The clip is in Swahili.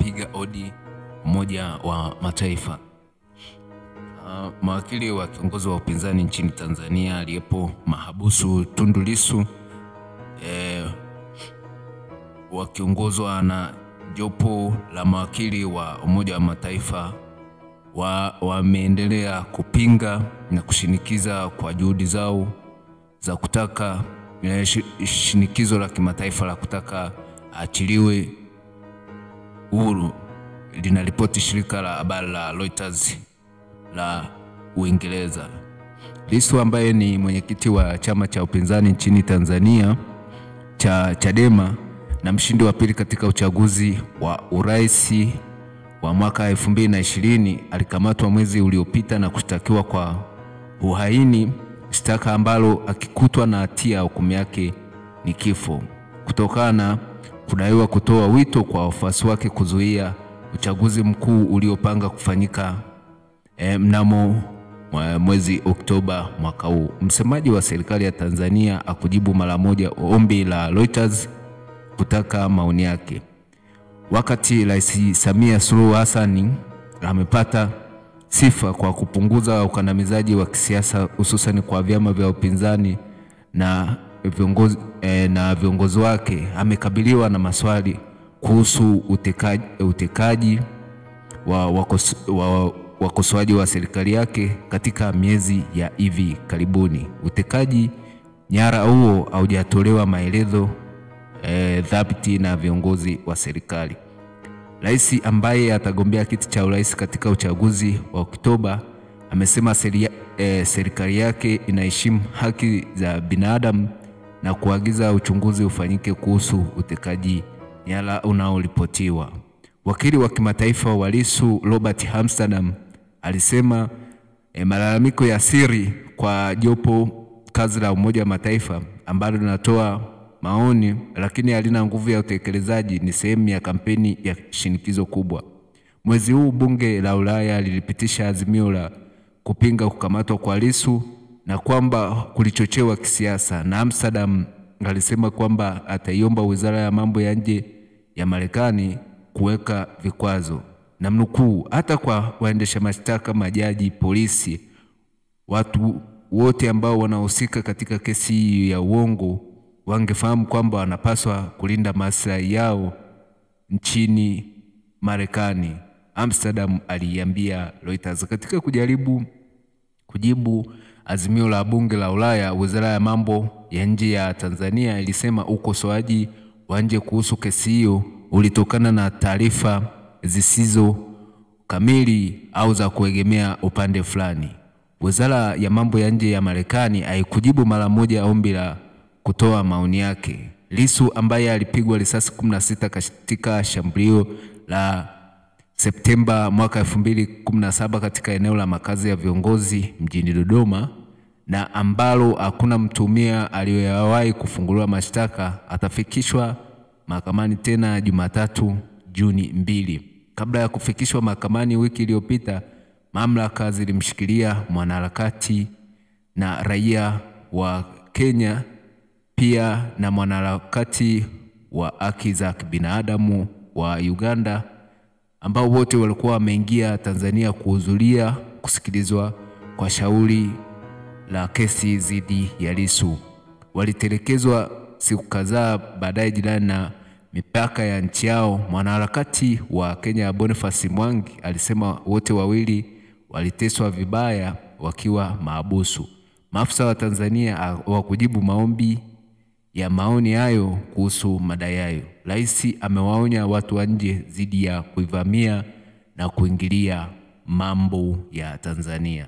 kupiga hodi Umoja wa Mataifa. Mawakili wa kiongozi wa upinzani nchini Tanzania aliyepo mahabusu Tundu Lissu wakiongozwa na jopo la mawakili wa Umoja wa Mataifa wameendelea kupinga na kushinikiza kwa juhudi zao za kutaka shinikizo la kimataifa la kutaka aachiliwe huru, linaripoti shirika la habari la Reuters la Uingereza. Lissu ambaye ni mwenyekiti wa chama cha upinzani nchini Tanzania cha Chadema na mshindi wa pili katika uchaguzi wa urais wa mwaka 2020 alikamatwa mwezi uliopita na kushtakiwa kwa uhaini, shtaka ambalo akikutwa na hatia hukumu yake ni kifo, kutokana na kudaiwa kutoa wito kwa wafuasi wake kuzuia uchaguzi mkuu uliopanga kufanyika mnamo mwezi Oktoba mwaka huu. Msemaji wa serikali ya Tanzania akujibu mara moja ombi la Reuters kutaka maoni yake. Wakati Rais Samia Suluhu Hassan amepata sifa kwa kupunguza ukandamizaji wa kisiasa hususan kwa vyama vya upinzani na viongozi wake, amekabiliwa na maswali kuhusu utekaji wa wakosoaji wa serikali yake katika miezi ya hivi karibuni. Utekaji nyara huo haujatolewa maelezo dhabiti na viongozi wa serikali. Rais ambaye atagombea kiti cha urais katika uchaguzi wa Oktoba amesema serikali yake inaheshimu haki za binadamu na kuagiza uchunguzi ufanyike kuhusu utekaji nyara unaoripotiwa. Wakili wa kimataifa wa Lissu Robert Amsterdam alisema malalamiko ya siri kwa jopo kazi la Umoja wa Mataifa ambalo linatoa maoni lakini halina nguvu ya utekelezaji ni sehemu ya kampeni ya shinikizo kubwa. Mwezi huu bunge la Ulaya lilipitisha azimio la kupinga kukamatwa kwa Lissu na kwamba kulichochewa kisiasa, na Amsterdam alisema kwamba ataiomba Wizara ya Mambo ya Nje ya Marekani kuweka vikwazo, na mnukuu, hata kwa waendesha mashtaka, majaji, polisi, watu wote ambao wanahusika katika kesi hii ya uongo wangefahamu kwamba wanapaswa kulinda maslahi yao nchini Marekani, Amsterdam aliambia Reuters. Katika kujibu azimio la bunge la Ulaya, Wizara ya Mambo ya Nje ya Tanzania ilisema ukosoaji wa nje kuhusu kesi hiyo ulitokana na taarifa zisizo kamili au za kuegemea upande fulani. Wizara ya Mambo ya Nje ya Marekani haikujibu mara moja ombi la kutoa maoni yake. Lissu ambaye alipigwa risasi 16 katika shambulio la Septemba mwaka 2017 katika eneo la makazi ya viongozi mjini Dodoma na ambalo hakuna mtumia aliyewahi kufunguliwa mashtaka, atafikishwa mahakamani tena Jumatatu Juni 2. Kabla ya kufikishwa mahakamani wiki iliyopita, mamlaka zilimshikilia mwanaharakati na raia wa Kenya pia na mwanaharakati wa haki za binadamu wa Uganda ambao wote walikuwa wameingia Tanzania kuhudhuria kusikilizwa kwa shauri la kesi dhidi ya Lissu. Walitelekezwa siku kadhaa baadaye jirani na mipaka ya nchi yao. Mwanaharakati wa Kenya Boniface Mwangi alisema wote wawili waliteswa vibaya wakiwa mahabusu. Maafisa wa Tanzania hawakujibu maoni hayo kuhusu madai hayo. Rais amewaonya watu wa nje dhidi ya kuivamia na kuingilia mambo ya Tanzania.